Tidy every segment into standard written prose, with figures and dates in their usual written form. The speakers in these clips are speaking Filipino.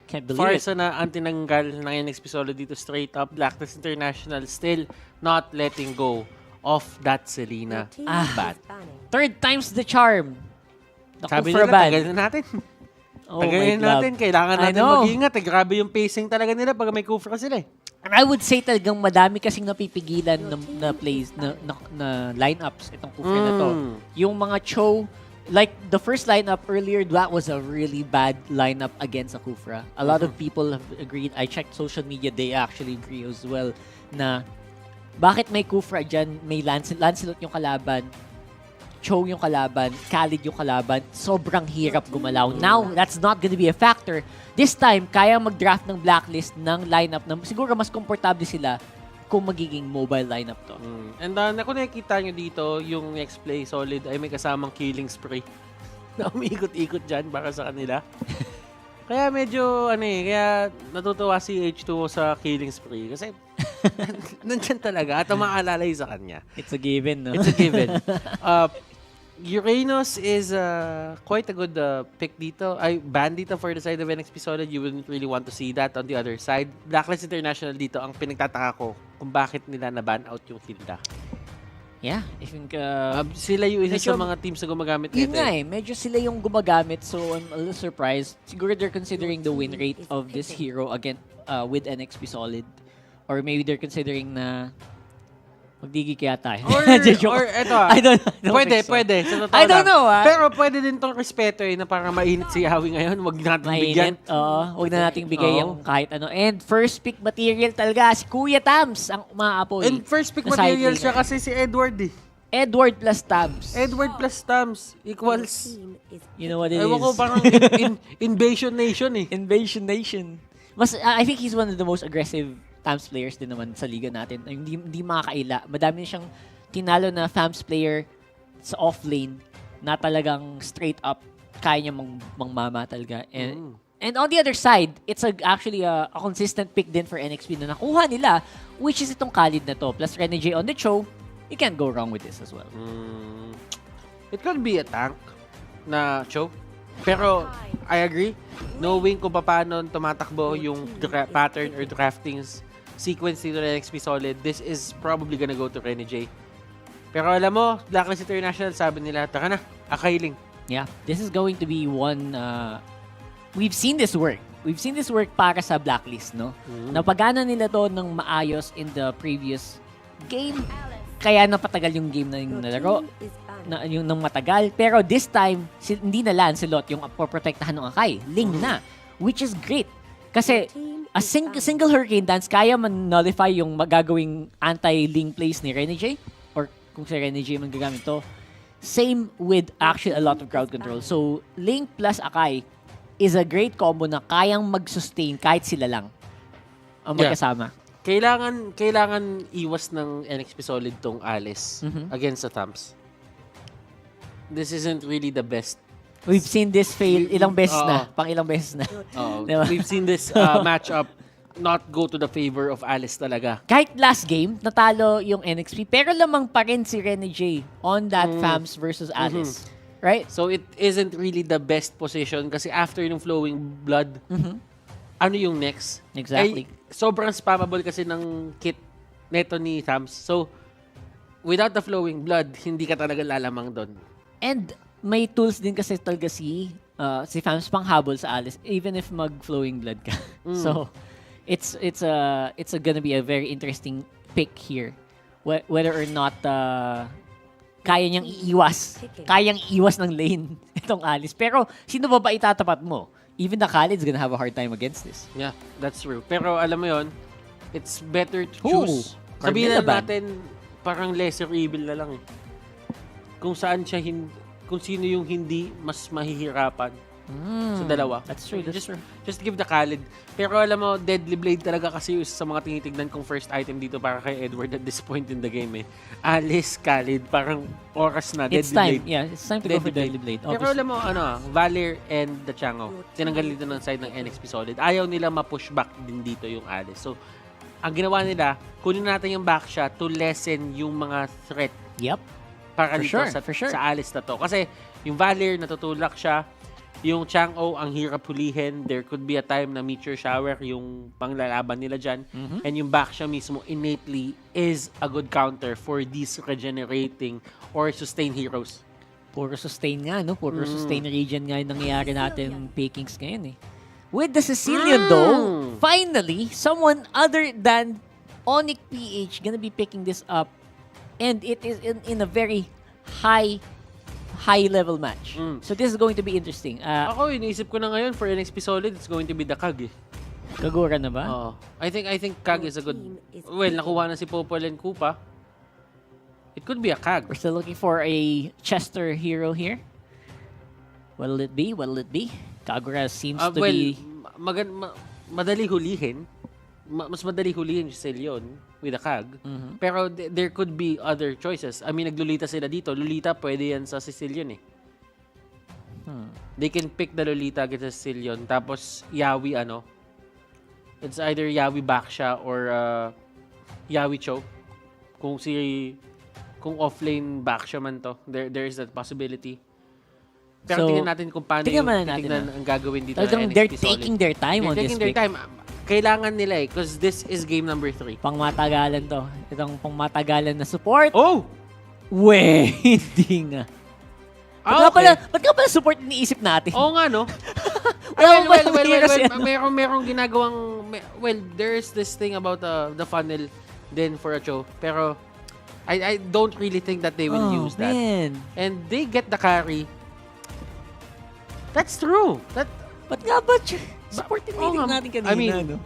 Can't believe Farsa it. na ang tinanggal ng NXP Solo dito straight up. Blacklist International still not letting go of that Selena ban. Third time's the charm. Sabi Kufra nila, ban. tagalin natin. Oh Tagalin my God. natin. Kailangan I natin know. mag-ingat. Grabe yung pacing talaga nila pag may Kufra sila eh. And I would say talagang madami kasing napipigilan na plays, na lineups itong Kufra na to. Yung mga Cho, like the first lineup earlier, that was a really bad lineup against a Kufra. A lot of people have agreed. I checked social media, they actually agree as well na bakit may Kufra dyan, may Lancelot yung kalaban, Cho yung kalaban, Khalid yung kalaban, sobrang hirap gumalaw. Now, that's not gonna be a factor. This time, kaya mag-draft ng blacklist ng lineup na siguro mas komportable sila kung magiging mobile lineup to. And kung nakikita nyo dito, yung next play solid ay may kasamang killing spree na umiikot-ikot dyan para sa kanila. Kaya medyo, kaya natutuwa si H2O sa killing spree. Kasi, nandyan talaga at umaalalay sa kanya. It's a given, no? It's a given. Uranus is quite a good pick dito. Ay, ban dito for the side of NXP Solid. You wouldn't really want to see that on the other side. Blacklist International dito, ang pinagtataka ko kung bakit nila na-ban out yung Hilda. Yeah, I think... Sila yung isa medyo, sa mga teams na gumagamit yun nito. nga medyo sila yung gumagamit, so I'm a little surprised. Siguro they're considering the win rate of this hero again with NXP Solid. Or maybe they're considering na magdigi kaya tayo. Or eto I don't know. Pwede. Sa totoo I don't lang. know, Pero pwede din tong respeto na parang mainit si Yawi ngayon. Huwag natin bigyan. Mainit. Huwag na nating bigay yung kahit ano. And first pick material talaga, si Kuya Tams ang umaapoy. And first pick na material side siya laner. kasi si Edward eh. Edward plus Tams. Edward plus Tams equals... You know what it Ewan is? ko, parang Invasion Nation eh. Invasion Nation. I think he's one of the most aggressive Tams players din naman sa liga natin. Hindi makakaila. Madami siyang tinalo na Tams player sa off-lane na talagang straight up kaya niya mangmama talaga. And on the other side, it's actually a consistent pick din for NXP na nakuha nila, which is itong Khalid na to. Plus Rene J on the Cho, you can't go wrong with this as well. It could be a tank na choke. Pero, I agree. Knowing kung paano tumatakbo yung pattern or drafting sequence dito ng NXP Solid, this is probably gonna go to Rene J. Pero alam mo, Blacklist International, sabi nila, taka na, akailing. Yeah, this is going to be one... we've seen this work. We've seen this work para sa Blacklist, no? Napagana nila to ng maayos in the previous game. Kaya napatagal yung game na yung nalaro. Yung nang matagal. Pero this time, hindi na Lancelot yung poprotektahan ng Akai. Ling na. Which is great. Kasi a single Hurricane Dance kaya man-nullify yung magagawing anti-Ling plays ni Rene J. Or kung si Rene J man gagamit to. Same with actually a lot of crowd control. So, Ling plus Akai is a great combo na kayang mag-sustain kahit sila lang ang magkasama. Kailangan iwas ng NXP Solid tong Alice against the Tams. This isn't really the best. We've seen this fail ilang beses na. Pang ilang beses na. Diba? We've seen this matchup not go to the favor of Alice talaga. Kahit last game, natalo yung NXP, pero lamang pa rin si Rene J on that FAMS versus Alice. Right? So it isn't really the best position kasi after yung flowing blood, ano yung next? Exactly. Ay, sobrang spammable kasi ng kit neto ni Tams. So, without the flowing blood, hindi ka talaga lalamang doon. And may tools din kasi talaga si Fams pang habol sa Alice even if mag-flowing blood ka. So, it's gonna be a very interesting pick here. Whether or not kaya niyang iiwas ng lane itong Alice. Pero, sino ba itatapat mo? Even the Khalid's gonna have a hard time against this. Yeah, that's true. Pero alam mo yon, it's better to choose. Sabihin na natin, parang lesser evil na lang eh. Kung sino yung hindi mas mahihirapan sa dalawa. That's true. Just give the Khalid. Pero alam mo, Deadly Blade talaga kasi sa mga tinitignan kong first item dito para kay Edward at this point in the game eh. Alice, Khalid, parang oras na. It's Deadly time. Blade. Yeah, it's time to go for Deadly Blade. Pero alam mo, Valir and the Chango, tinanggal dito ng side ng NXP Solid. Ayaw nila ma-push back din dito yung Alice. So, ang ginawa nila, kunin natin yung backshot to lessen yung mga threat. Yep. Para For dito sure. sa Alice na to. Kasi yung Valir, natutulak siya. Yung Chang'o, ang hirap hulihin. There could be a time na Meteor Shower yung panglalaban nila dyan. And yung Baksha mismo innately is a good counter for these regenerating or sustained heroes. Puro sustain nga, no? Puro sustain region nga yung nangyayari natin Pekings ngayon eh. With the Sicilian though, finally, someone other than Onyx PH gonna be picking this up. And it is in a very high level match. So this is going to be interesting. Ako, iniisip ko na ngayon for NXP Solid, it's going to be the Kag eh. Kagura na ba? Oo. I think Kag is a good... Well, nakuha na si Popol and Koopa. It could be a Kag. We're still looking for a Chester hero here. What'll it be? What'll it be? Kagura seems to be... Madali hulihin. Mas madali hulihin si Celion with a Kag. Pero there could be other choices. I mean, naglulita sila dito. Lolita, pwede yan sa Sicilian eh. They can pick the Lolita against Sicilian. Tapos, Yawi it's either Yawi Baksha or Yawi Cho. Kung offlane Baksha man to, there is that possibility. Pero So, tingnan natin kung paano tingnan ang gagawin dito Talagang ng they're NXP Solid. taking their time on this They're taking pick. their time. Kailangan nila eh, because this is game number 3. Pangmatagalan to. Itong pangmatagalan na support. Oh! Hindi nga. Ba't nga pala support iniisip natin? Oo nga, no? Alam mo ba, Merong ginagawang... Well, there's this thing about the funnel din for a Cho. Pero, I don't really think that they will use that. Man. And they get the carry. That's true. Ba't nga ba support iniisip natin kanina? I mean, no?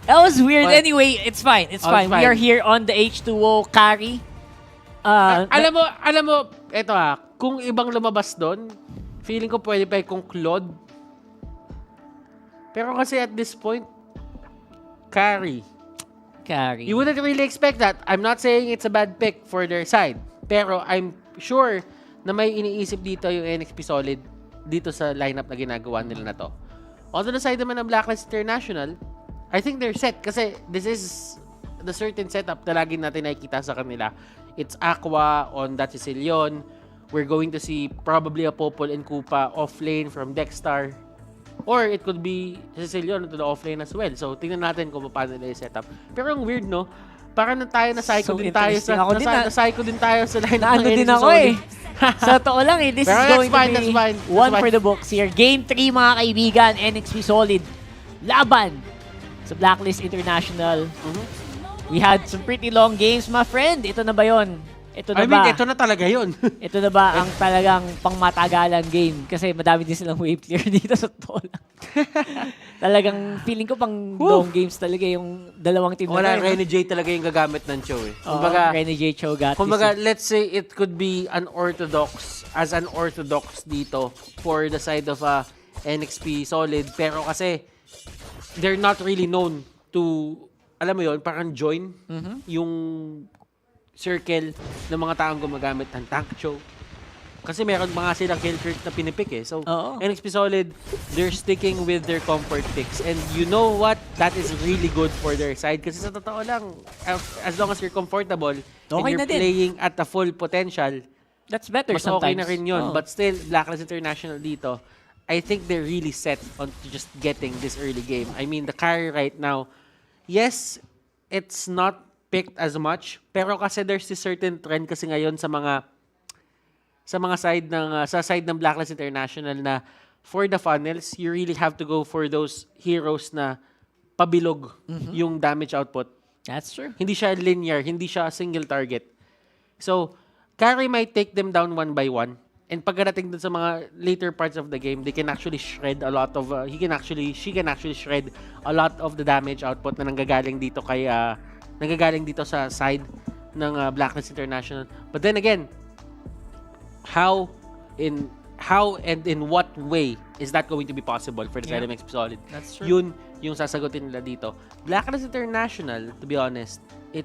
That was weird. But- Anyway, it's fine. It's fine. We fine. are here on the H2O carry. Alam mo, eto kung ibang lumabas doon, feeling ko pwede pa kung Claude. Pero kasi at this point, carry. Carry. You wouldn't really expect that. I'm not saying it's a bad pick for their side. Pero I'm sure na may iniisip dito yung NXP Solid dito sa lineup na ginagawa nila na to. On the side naman ng Blacklist International, I think they're set kasi this is the certain setup na lagi natin nakikita sa kanila. It's Aqua on that Sicilian. We're going to see probably a Popol and Koopa offlane from Dexstar. Or it could be Sicilian to the offlane as well. So, tingnan natin kung paano nila yung setup. Pero ang weird, no? Parang na-psycho din tayo sa na-psycho din tayo sa line Naano din ako eh. Sa totoo lang eh. This Pero is going fine, to be that's fine. one for the books here. Game 3 mga kaibigan. NXP Solid. Laban sa Blacklist International. We had some pretty long games, my friend. Ito na ba yun? Ito na ba? Ito na talaga yun. Ito na ba ang talagang pangmatagalan game? Kasi madami din silang wave clear dito sa totoo lang. Talagang feeling ko pang long games talaga yung dalawang team Wala, na Rene J talaga yung gagamit ng Cho eh. Kumbaga, Rene J. Cho got Kumbaga, let's say it could be an orthodox dito for the side of NXP Solid. Pero kasi, they're not really known to, alam mo yun, parang join yung circle ng mga taong gumagamit ng Tank Cho. Kasi meron mga silang kill crit na pinipik eh. So, NXP Solid, they're sticking with their comfort picks. And you know what? That is really good for their side. Kasi sa totoo lang, as long as you're comfortable and you're playing at the full potential, that's better mas sometimes. okay na rin yun. But still, Blacklist International dito, I think they're really set on just getting this early game. I mean, the carry right now, yes, it's not picked as much, pero kasi there's this certain trend kasi ngayon sa mga side ng Blacklist International na for the funnels, you really have to go for those heroes na pabilog yung damage output. That's true. Hindi siya linear, hindi siya single target. So, carry might take them down one by one. And pagdating dun sa mga later parts of the game, they can actually shred a lot of she can actually shred a lot of the damage output na nanggagaling dito sa side ng Blacklist International. But then again, how and in what way is that going to be possible for the side of NXP Solid? That's true. Yun yung sasagutin nila dito. Blacklist International, to be honest, it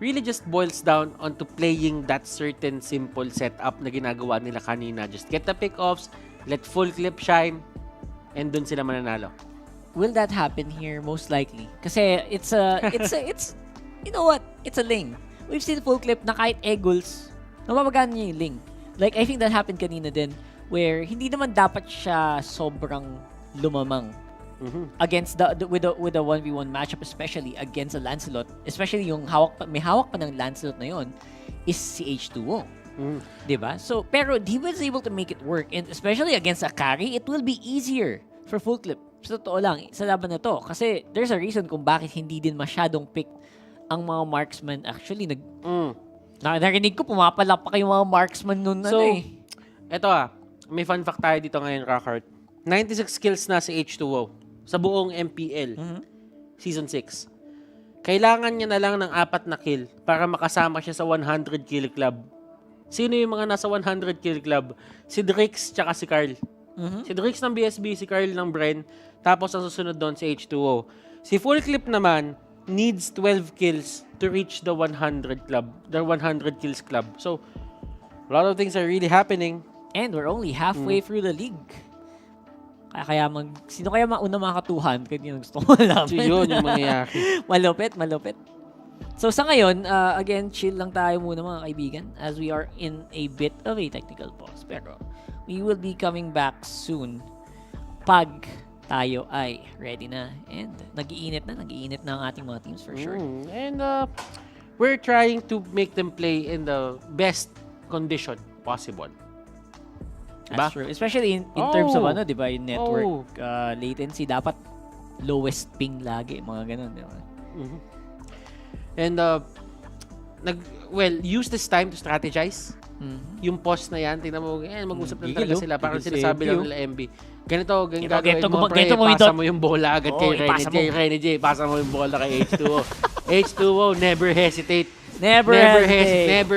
really just boils down onto playing that certain simple setup na ginagawa nila kanina. Just get the pick-offs, let full clip shine, and dun sila mananalo. Will that happen here? Most likely. Kasi it's you know what? It's a Ling. We've seen full clip na kahit Eagles, nababagaan niya yung Ling. Like, I think that happened kanina din. where hindi naman dapat siya sobrang lumamang against with the 1v1 matchup, especially against a Lancelot, especially yung may hawak pa ng Lancelot na yon is si H2O. Diba? So, pero he was able to make it work, and especially against a carry, it will be easier for Full Clip. Sa totoo lang, sa laban na to. Kasi there's a reason kung bakit hindi din masyadong pick ang mga marksman. Actually, narinig ko, pumapalapak yung mga marksman nun. So, eto may fun fact tayo dito ngayon, Rockheart. 96 kills na si H2O sa buong MPL Season 6. Kailangan niya na lang ng 4 na kill para makasama siya sa 100 kill club. Sino yung mga nasa 100 kill club? Si Drix tsaka si Carl. Si Drix ng BSB, si Carl ng Bren, tapos ang susunod doon si H2O. Si Full Clip naman needs 12 kills to reach the 100 club, the 100 kills club. So, a lot of things are really happening. And we're only halfway through the league. Sino kaya mauna makatuhan? Kaya yung gusto ko malaman. So, yun yung mangyayari. Malupit. So sa ngayon, again, chill lang tayo muna mga kaibigan as we are in a bit of a technical pause. Pero we will be coming back soon pag tayo ay ready na. And nag-iinit na ang ating mga teams for sure. And we're trying to make them play in the best condition possible. That's true. Especially in terms of diba, yung network latency, dapat lowest ping lagi, mga ganun, diba? And use this time to strategize. Yung pause na yan, tingnan mo, mag-usap lang talaga sila. Parang sinasabi lang nila MB. Ganito gagawin mo, pre, pasa mo yung bola agad kay Rene J. Pasa mo yung bola kay H2O. H2O, never hesitate. Never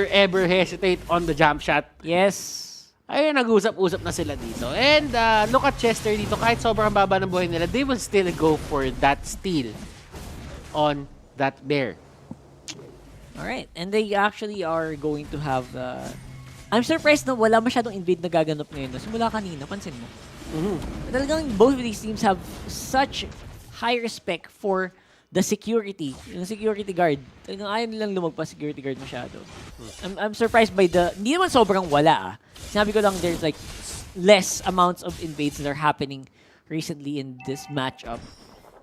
ever hesitate on the jump shot. Yes. Ayun, nag-usap-usap na sila dito. And look at Chester dito. Kahit sobrang baba ng buhay nila, they will still go for that steal on that bear. Alright. And they actually are going to have... I'm surprised na wala masyadong invade na gaganap ngayon. Simula kanina, pansin mo. Talagang both of these teams have such high respect for the security. Yung security guard. Talagang ayaw nilang lumagpas security guard masyado. I'm surprised by hindi naman sobrang wala Sinabi ko lang there's like less amounts of invades that are happening recently in this matchup.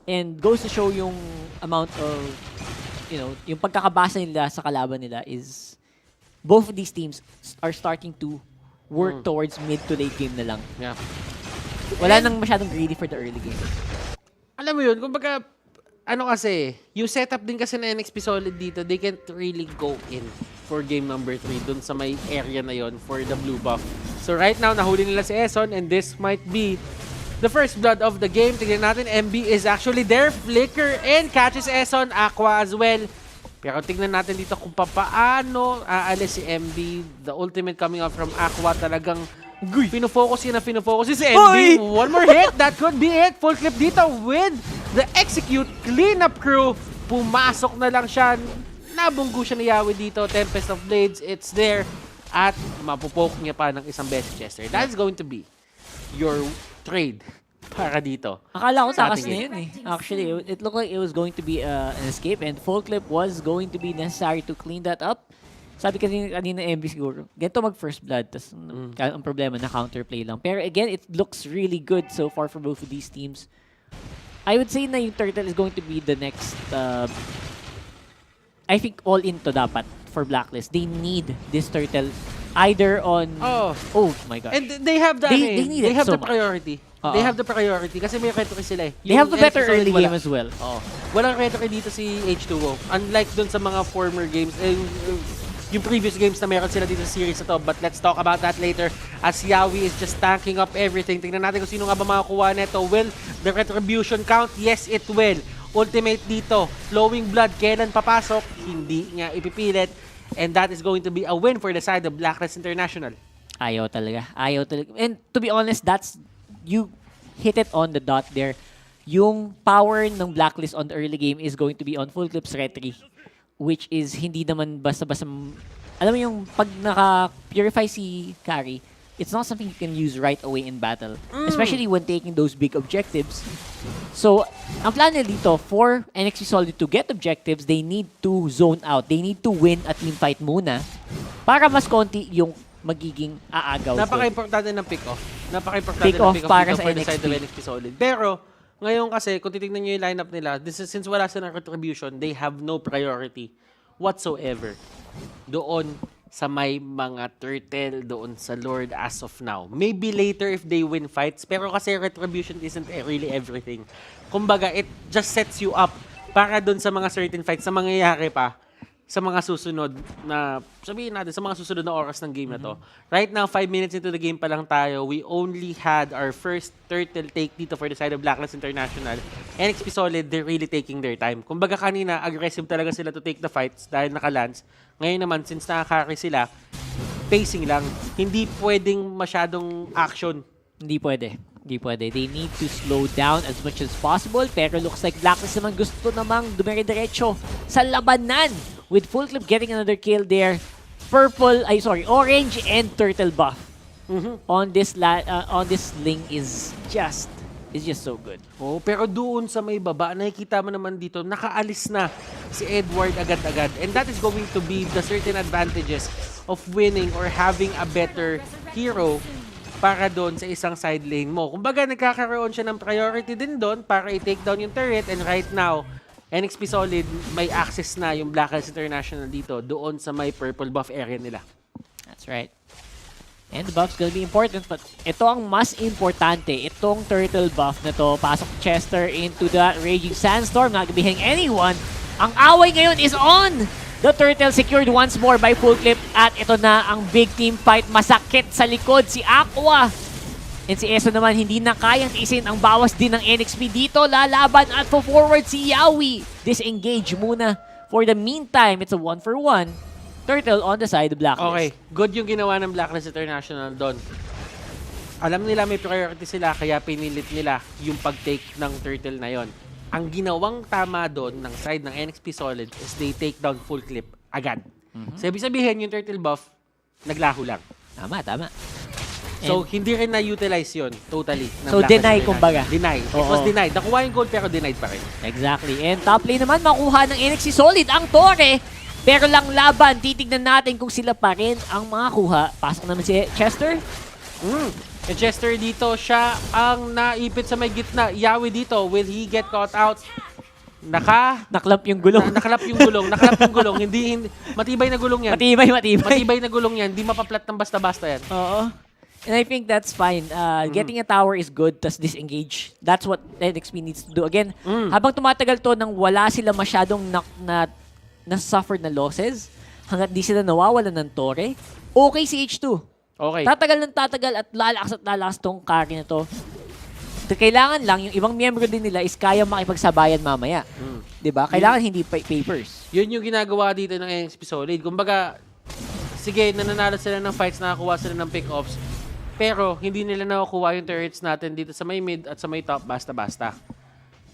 And goes to show yung amount of, yung pagkakabasa nila sa kalaban nila is both of these teams are starting to work towards mid to late game na lang. Yeah. Wala nang masyadong greedy for the early game. Alam mo yun, kumbaga, kasi, yung setup din kasi na NXP Solid dito, they can't really go in for game number 3 dun sa may area na yon for the blue buff. So right now, nahuli nila si Eson and this might be the first blood of the game. Tignan natin, MB is actually there. Flicker and catches Eson. Aqua as well. Pero tignan natin dito kung paano aalis si MB. The ultimate coming out from Aqua talagang pinofocus si MB. One more hit. That could be it. Full Clip dito with the execute cleanup crew. Pumasok na lang siya. Nabunggo siya ni Yawi dito. Tempest of Blades. It's there. At mapupoke niya pa ng isang beses Chester. That is going to be your trade para dito. Akala ko takas na yun Actually, it looked like it was going to be an escape and Full Clip was going to be necessary to clean that up. Sabi kasi kanina MB siguro, ganito mag-first blood, tas ang problema na counterplay lang. Pero again, it looks really good so far for both of these teams. I would say na yung Turtle is going to be the next, I think all into dapat for Blacklist. They need this Turtle either on... Oh my gosh. And they have the, they have the priority. They have the priority kasi may retry sila They have the better early game as well. Walang retry dito si H2O. Unlike dun sa mga former games, yung previous games na meron sila dito sa series na to. But let's talk about that later as Yawi is just tanking up everything. Tingnan natin kung sino nga ba makakuha neto. Will the retribution count? Yes, it will. Ultimate dito. Flowing blood. Kailan papasok? Hindi nga ipipilit. And that is going to be a win for the side of Blacklist International. Ayaw talaga. And to be honest, you hit it on the dot there. Yung power ng Blacklist on the early game is going to be on Full Clip's retry, which is hindi naman basta-basta... Alam mo yung pag naka-purify si carry, it's not something you can use right away in battle. Especially when taking those big objectives. So, ang plan nila dito, for NXP Solid to get objectives, they need to zone out. They need to win a team fight muna para mas konti yung magiging aagaw. Napaka-importante ng pick-off. Napaka-importante Pick-off ng pick-off para dito sa for the side NXP. of NXP Solid. Pero, ngayon kasi, kung titignan nyo yung lineup nila, since wala silang retribution, they have no priority whatsoever doon sa may mga turtle, doon sa Lord as of now. Maybe later if they win fights, pero kasi retribution isn't really everything. Kumbaga, it just sets you up para doon sa mga certain fights na mangyayari pa sa mga susunod na, sabihin natin, sa mga susunod na oras ng game na to. Right now, 5 minutes into the game pa lang tayo, we only had our first turtle take dito for the side of BLACKLIST International. NXP Solid, they're really taking their time. Kumbaga kanina, aggressive talaga sila to take the fights dahil naka-lance. Ngayon naman, since nakaka-carry sila, pacing lang. Hindi pwedeng masyadong action. Hindi pwede. Hindi pwede. They need to slow down as much as possible. Pero looks like BLACKLIST naman gusto namang dumire-diretso sa labanan. With full clip getting another kill there. Orange and turtle buff on this link is just so good. Oh, pero doon sa may baba, nakikita mo naman dito, nakaalis na si Edward agad-agad. And that is going to be the certain advantages of winning or having a better hero para doon sa isang side lane mo. Kumbaga, nagkakaroon siya ng priority din doon para i-take down yung turret. And right now, NXP Solid, may access na yung BLACKLIST International dito doon sa may purple buff area nila. That's right. And the buff's gonna be important, but ito ang mas importante. Itong turtle buff na to, pasok Chester into the Raging Sandstorm, not gonna be hitting anyone. Ang away ngayon is on! The turtle secured once more by full clip, at ito na ang big team fight. Masakit sa likod si Aqua. And si Eso naman hindi na kayang tiisin ang bawas din ng NXP dito. Lalaban at forward si Yawi. Disengage muna. For the meantime, it's a 1-for-1. Turtle on the side of BLACKLIST. Okay, good yung ginawa ng BLACKLIST International doon. Alam nila may priority sila, kaya pinilit nila yung pag-take ng turtle na yon. Ang ginawang tama doon ng side ng NXP Solid is they take down full clip agad. So, ibig sabihin yung turtle buff, naglaho lang. Tama, tama. So, hindi rin na-utilize yun totally. So, deny kumbaga. Deny. It was denied. Nakuha yung gold pero denied pa rin. Exactly. And top lane naman, makuha ng NXP Solid ang Torre. Pero lang laban, titignan natin kung sila pa rin ang makakuha. Pasok naman si Chester. And Chester dito, siya ang naipit sa may gitna. Yawi dito, will he get caught out? Naklap yung gulong. Nakalap yung gulong. Nakalap yung gulong. Hindi, matibay na gulong yan. Matibay. Matibay na gulong yan. Hindi mapaplat ng basta-basta yan. Oo. And I think that's fine. Getting a tower is good, tas disengage. That's what NXP needs to do. Again, habang tumatagal to nang wala sila masyadong na-suffered na losses, hanggat di sila nawawalan ng Torre, okay si H2. Okay. Tatagal at lalakas tong carry na to. Kailangan lang, yung ibang miyembro din nila is kaya makipagsabayan mamaya. Diba? Kailangan hindi papers. Yun yung ginagawa dito ng NXP Solid. Kumbaga, sige, nananalo sila ng fights, nakakuha sila ng pick-offs, pero hindi nila nakukuha yung turrets natin dito sa may mid at sa may top basta-basta.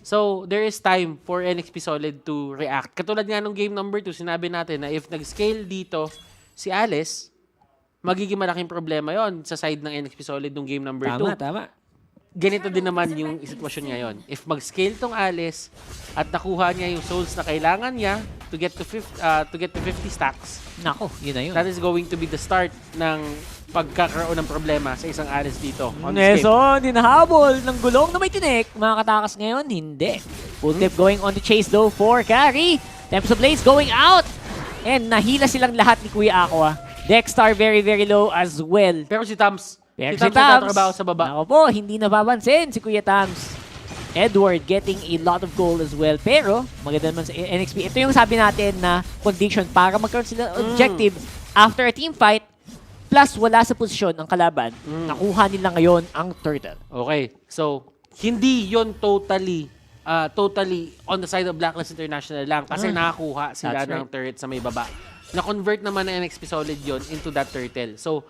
So, there is time for NXP Solid to react. Katulad nga nung game number 2, sinabi natin na if nag-scale dito si Alice, magiging malaking problema yon sa side ng NXP Solid nung game number 2. Tama. Ganito din naman yung sitwasyon ngayon. If mag-scale tong Alice at nakuha niya yung souls na kailangan niya to get to 50 stacks, Nako, yun na yun. that is going to be the start ng pagkakaroon ng problema sa isang Alice dito. Neson, hinahabol ng gulong na may tinik. Makakatakas ngayon, hindi. Full tip going on the chase though for carry. Temps of Blaze going out. And nahila silang lahat ni Kuya Aqua. Dexter very low as well. Pero si Tams, Pero si Tams nagtatrabaho sa baba. Ako po, hindi napapansin si Kuya Tams. Edward getting a lot of gold as well. Pero, maganda naman sa NXP. Ito yung sabi natin na condition para magkaroon sila objective after a team fight. Plus, wala sa posisyon ang kalaban. Nakuha nila ngayon ang turtle. Okay. So, hindi yon totally on the side of BLACKLIST International lang kasi nakakuha sila That's right. ng turret sa may baba. Na-convert naman ng NXP Solid yon into that turtle. So,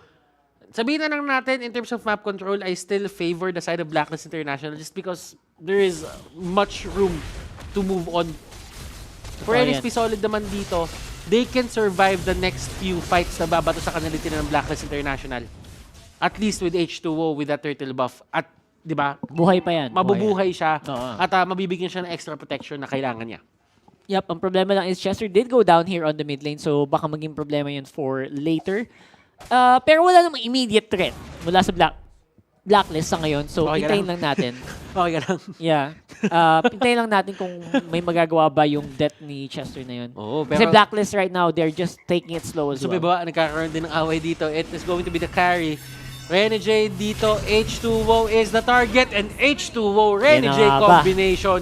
sabihin na lang natin, in terms of map control, I still favor the side of BLACKLIST International just because there is much room to move on. For NXP Solid naman dito, they can survive the next few fights na babato sa kanila ng BLACKLIST International. At least with H2O, with that turtle buff. At, di ba? Buhay pa yan. Mabubuhay siya. Oo. At mabibigyan siya ng extra protection na kailangan niya. Yep, ang problema lang is Chester did go down here on the mid lane, so baka maging problema yun for later. Pero wala namang immediate threat mula sa Blacklist sa ngayon. So, Okay ka hintayin lang. lang natin. Okay ka lang. Yeah. Hintayin lang natin kung may magagawa ba yung death ni Chester na yun. Oo, Kasi pero Blacklist right now, they're just taking it slow as so, well. ba, nagkakaroon din ng away dito. It is going to be the carry. Renegade dito, H2O is the target, and H2O Renegade Yan na nga ba? combination.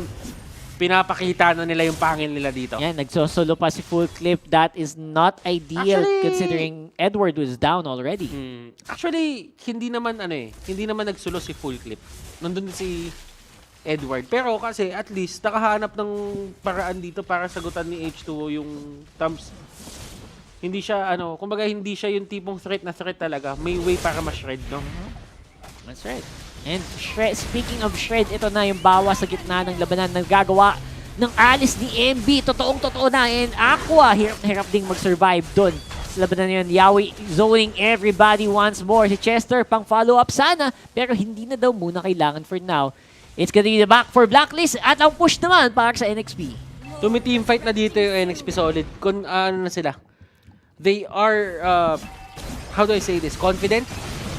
Pinapakita na nila yung pangil nila dito. Yan, nagsosolo pa si Full Clip. That is not ideal Actually, considering Edward was down already. Actually, hindi naman hindi naman nagsulo si Full Clip. Nandun si Edward. Pero kasi at least nakahanap ng paraan dito para sagutan ni H2O yung thumbs. Hindi siya kumbaga hindi siya yung tipong threat na threat talaga. May way para ma-shred, no? That's right. And speaking of shred, ito na yung bawa sa gitna ng labanan na gagawa ng alis ni MB. Totoong-totoo na. And Aqua, hirap na hirap ding mag-survive dun. Sa labanan na yun, Yawi zoning everybody once more. Si Chester, pang follow-up sana. Pero hindi na daw muna kailangan for now. It's gonna be the back for Blacklist. At ang push naman para sa NXP. Tumi-team fight na dito yung NXP Solid. Kung ano na sila. They are, how do I say this? Confident?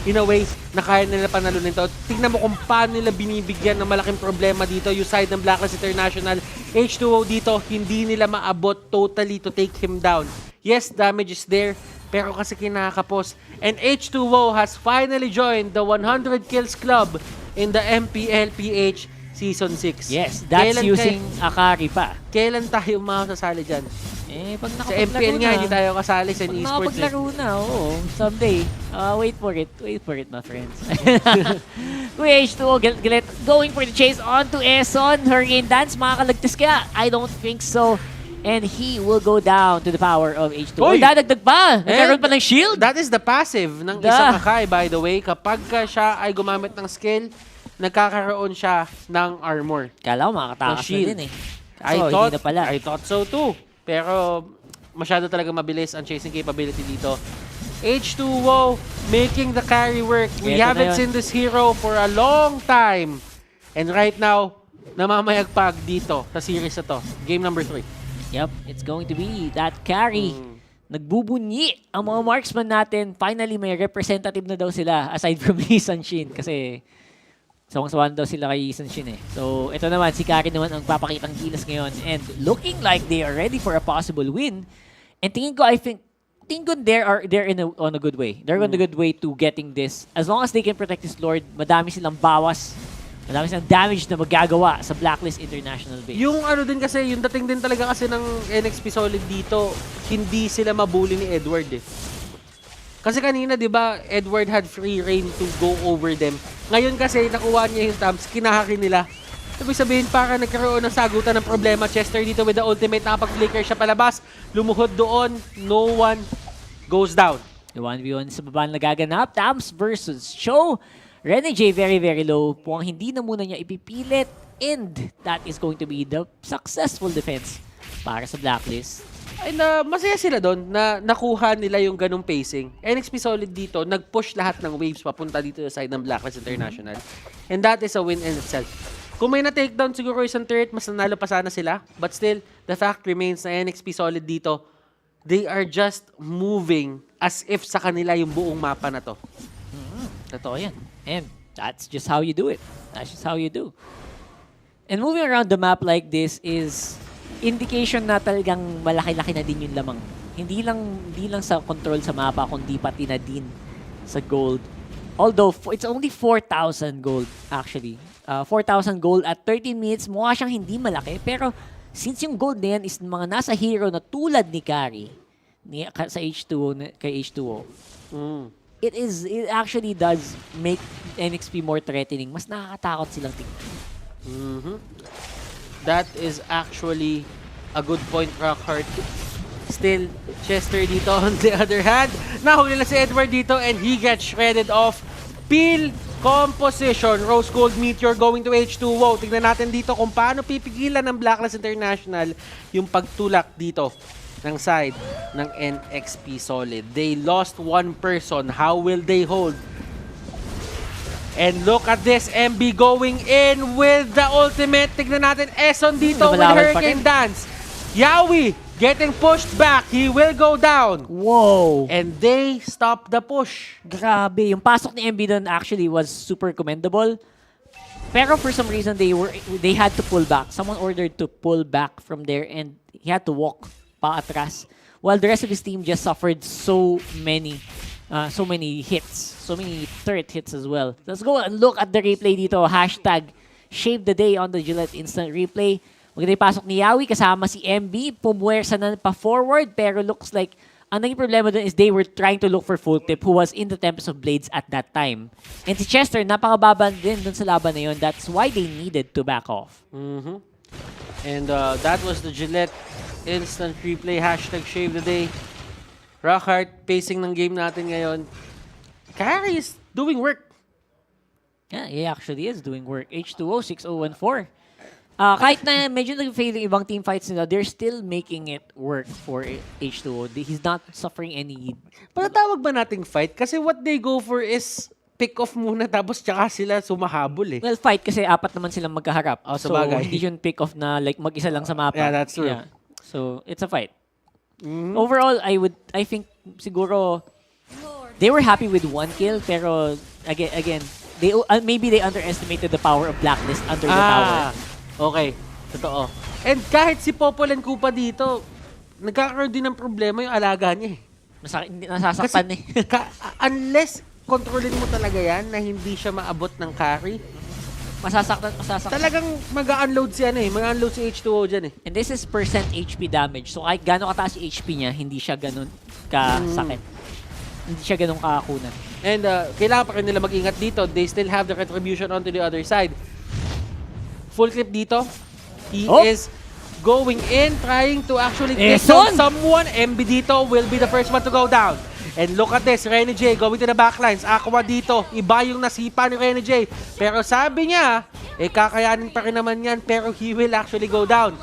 In a way, na kaya nila panalunin to. Tingnan mo kung paano nila binibigyan ng malaking problema dito. Yung side ng Blacklist International. H2O dito, hindi nila maabot totally to take him down. Yes, damage is there, pero kasi kinakapos. And H2O has finally joined the 100 kills club in the MPL PH Season 6. Yes, that's using Akari pa. Kailan tayo makasasali dyan? Pag Sa MPL nga, hindi tayo kasali sa Pag esports. nakapaglaro na, oo. Someday. Wait for it. Wait for it, my friends. Kuya H2O, galit. Going for the chase onto Eson. Hurricane Dance, makakalagtis kaya? I don't think so. And he will go down to the power of H2O. Oy! Dadagdag pa! Nagkaroon pa ng shield? That is the passive ng isang Akai, by the way. Kapag siya ay gumamit ng skill, nagkakaroon siya ng armor. Kala ko makakatakas na shield. din eh. Hindi na pala. I thought so too. Pero masyado talaga mabilis ang chasing capability dito. H2O making the carry work. We Ito haven't seen this hero for a long time. And right now, namamayagpag dito sa series na to. Game number 3. Yep, it's going to be that carry. Nagbubunyi ang mga marksman natin. Finally, may representative na daw sila aside from Lee Sanshin. Kasi sawang-sawan daw sila kay Sanshin eh. So, ito naman, si Kari naman ang papakitang gilas ngayon. And looking like they are ready for a possible win. And tingin ko, they're on a good way. They're on a good way to getting this. As long as they can protect this Lord, madami silang bawas. Madami silang damage na magagawa sa Blacklist International base. Yung din kasi, yung dating din talaga kasi ng NXP Solid dito, hindi sila mabuli ni Edward eh. Kasi kanina, di ba, Edward had free reign to go over them. Ngayon kasi, nakuha niya yung thumbs, kinahaki nila. Ibig sabihin, para nagkaroon ng sagutan ng problema. Chester dito with the ultimate, nakapag-flicker siya palabas. Lumuhod doon, no one goes down. The 1v1 sa baba na nagaganap. Tams versus Cho. Renegade very, very low. Mukhang hindi na muna niya ipipilit. And that is going to be the successful defense para sa Blacklist. And masaya sila doon na nakuha nila yung ganung pacing. NXP Solid dito, nag-push lahat ng waves papunta dito sa side ng Blacklist International. And that is a win in itself. Kung may na-takedown siguro isang turret, mas nanalo pa sana sila. But still, the fact remains na NXP Solid dito, they are just moving as if sa kanila yung buong mapa na to. Totoo yan. And that's just how you do it. That's just how you do. And moving around the map like this is indication na talagang malaki-laki na din yung lamang. Hindi lang sa control sa mapa, kundi pati na din sa gold. Although, it's only 4,000 gold, actually. 4,000 gold at 30 minutes, mukha siyang hindi malaki. Pero, since yung gold na yan is mga nasa hero na tulad ni Kari, sa H2O, kay H2O, it actually does make NXP more threatening. Mas nakakatakot silang tingnan. That is actually a good point, Rockhart. Still, Chester dito on the other hand. Nahuli na si Edward dito and he gets shredded off. Peel composition. Rose Gold Meteor going to H2O. Tignan natin dito kung paano pipigilan ng Blacklist International yung pagtulak dito ng side ng NXP Solid. They lost one person. How will they hold? And look at this, MB going in with the ultimate. Tignan natin, Eson dito with Hurricane Dance. Yawi getting pushed back. He will go down. Whoa! And they stop the push. Grabe. Yung pasok ni MB doon actually was super commendable. Pero for some reason, they had to pull back. Someone ordered to pull back from there and he had to walk pa atras. While the rest of his team just suffered so many hits. So many turret hits as well. Let's go and look at the replay dito. Hashtag Shave the Day on the Gillette Instant Replay. Maganda yung pasok ni Yawi kasama si MB. Pumuwersa na pa-forward pero looks like ang naging problema dun is they were trying to look for Full Clip who was in the Tempest of Blades at that time. And si Chester, napakababa din dun sa laban na yun. That's why they needed to back off. And that was the Gillette Instant Replay. Hashtag Shave the Day. Rockhart, pacing ng game natin ngayon. Carry is doing work. Yeah, he actually is doing work. H2O, 6-0-1-4. Kahit na medyo nag-fail yung ibang team fights nila, they're still making it work for H2O. He's not suffering any... Patatawag ba nating fight? Kasi what they go for is pick off muna tapos tsaka sila sumahabol eh. Well, fight kasi apat naman silang magkaharap. Oh, so, sabagay. hindi yun pick off na like mag-isa lang sa mapa. Yeah, that's true. Yeah. So, it's a fight. Overall, I think siguro they were happy with 1 kill pero again maybe they underestimated the power of Blacklist under the tower. Okay, totoo. And kahit si Popol and Kupa dito, nagkakaroon din ng problema yung alaga niya eh. Nasasaktan eh. Unless kontrolin mo talaga yan na hindi siya maabot ng carry, masasaktan. talagang mag-unload si mag-unload si H2O dyan eh. And this is percent HP damage. So kahit gano'ng kataas si HP niya, hindi siya ganun kasakit. Hindi siya ganun kakakunan. And kailangan pa rin nila mag-ingat dito. They still have the retribution onto the other side. Full clip dito. He is going in, trying to actually take down someone. MB dito will be the first one to go down. And look at this, Rene J going to the backlines. Aqua dito, iba yung nasipa ni Rene J. Pero sabi niya, kakayanin pa rin naman yan, pero he will actually go down.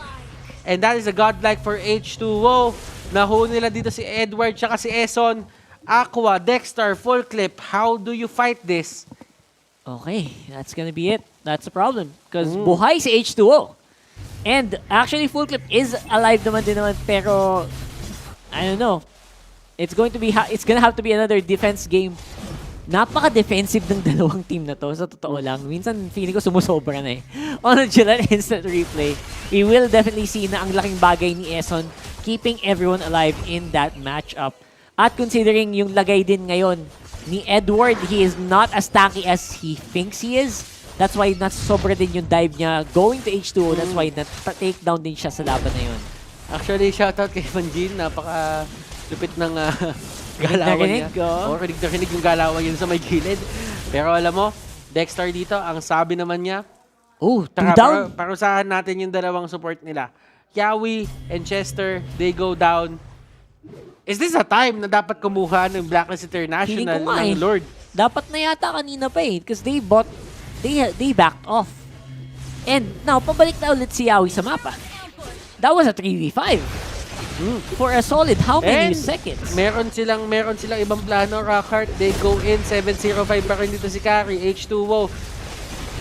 And that is a godlike for H2O. Nahuli nila dito si Edward tsaka si Eson. Aqua, Dexter, full clip. How do you fight this? Okay, that's gonna be it. That's the problem. Because buhay si H2O. And actually, full clip is alive naman din naman, pero I don't know. It's gonna have to be another defense game. Napaka-defensive ng dalawang team na to, sa totoo lang. Minsan, feeling ko sumusobra na eh. On the Gillette Instant Replay, we will definitely see na ang laking bagay ni Eson keeping everyone alive in that matchup. At considering yung lagay din ngayon ni Edward, he is not as tanky as he thinks he is. That's why nasobra din yung dive niya going to H2O. That's why na-take down din siya sa laban na yun. Actually, shoutout kay Manjin. Napaka-lupit ng galawan niya. Rinig na rinig yung galawan yun sa may gilid. Pero alam mo, Dexter dito, ang sabi naman niya, down. Parusahan natin yung dalawang support nila. Yawi and Chester, they go down. Is this a time na dapat kumuha ng Blacklist International ng Lord? Dapat na yata kanina pa eh. Because they backed off. And now, pabalik na ulit si Yawi sa mapa. That was a 3v5. For a solid how many seconds? Meron silang ibang plano, Rockhart. They go in, 7-0-5 pa rin dito si Carry, H2O.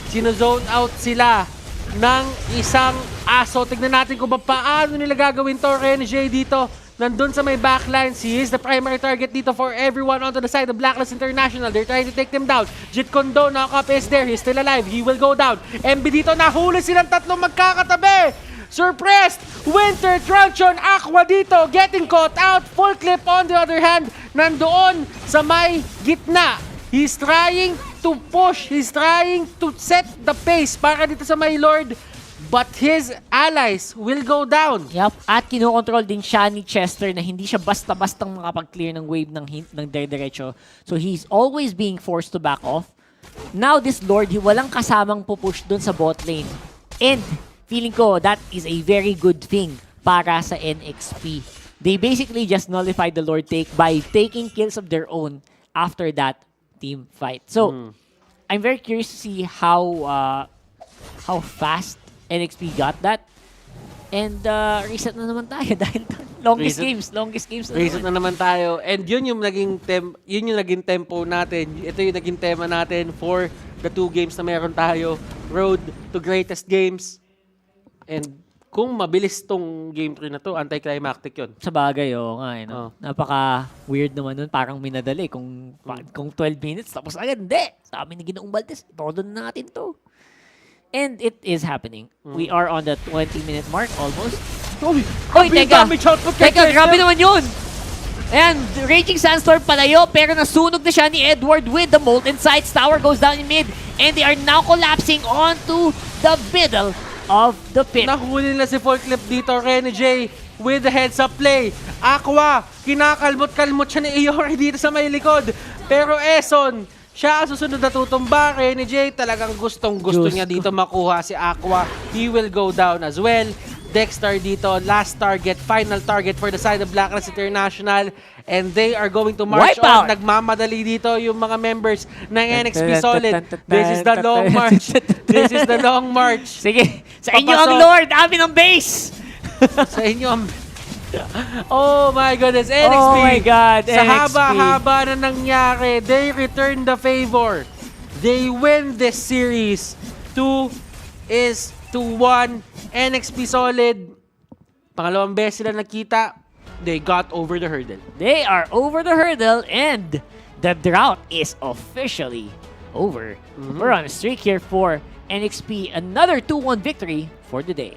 Sino-zone out sila ng isang aso. Tignan natin kung paano nila gagawin to. Renj dito, nandun sa may backlines. He is the primary target dito for everyone onto the side of Blacklist International. They're trying to take them down. Jit Kondo, knock-up is there. He's still alive. He will go down. MB dito, nahuli silang tatlong magkakatabi. Surprised! Winter Truncheon, Aqua dito, getting caught out. Full clip on the other hand, nandoon sa may gitna. He's trying to push. He's trying to set the pace para dito sa may Lord. But his allies will go down. Yup. At kinokontrol din siya ni Chester na hindi siya basta-bastang makapag-clear ng wave ng dire-diretso. So he's always being forced to back off. Now this Lord, walang kasamang pupush dun sa bot lane. And feeling ko that is a very good thing para sa NXP. They basically just nullified the Lord take by taking kills of their own after that team fight. So I'm very curious to see how fast NXP got that. And reset na naman tayo dahil longest games na reset na naman tayo. And yun yung naging tempo natin. Ito yung naging tema natin for the 2 games na meron tayo. Road to greatest games. And Kung mabilis tong game 3 na to, anticlimactic yun. Sa bagay, nga eh, no? Napaka-weird naman nun. Parang minadali. Kung 12 minutes, tapos agad. Hindi! Sabi ni Ginoong Valdez, todo na natin to. And it is happening. We are on the 20-minute mark almost. Oy, teka! Teka, grabe naman yun! Ayan, Raging Sandstorm palayo, pero nasunog na siya ni Edward with the Molten Sights. Tower goes down in mid, and they are now collapsing onto the middle of the pit. Nahuli nila si Full Clip dito, Rene J, with the heads-up play. Aqua, kinakalmot-kalmot siya ni Iori dito sa may likod. Pero Eson, siya ang susunod na tutumba. Rene J, talagang gustong-gusto niya dito makuha si Aqua. He will go down as well. Dexter dito, last target, final target for the side of BLACKLIST International. And they are going to march on. Nagmamadali dito yung mga members ng NXP Solid. This is the long march. This is the long march. Sige, sa inyo ang Lord, amin ang base! Sa inyo ang... Oh my goodness, NXP! Oh my God, Sa NXP. haba-haba na nangyari, they return the favor. They win this series. 2-1. NXP Solid. Pangalawang beses sila nakita. They got over the hurdle. They are over the hurdle, and the drought is officially over. We're on a streak here for NXP. Another 2-1 victory for the day.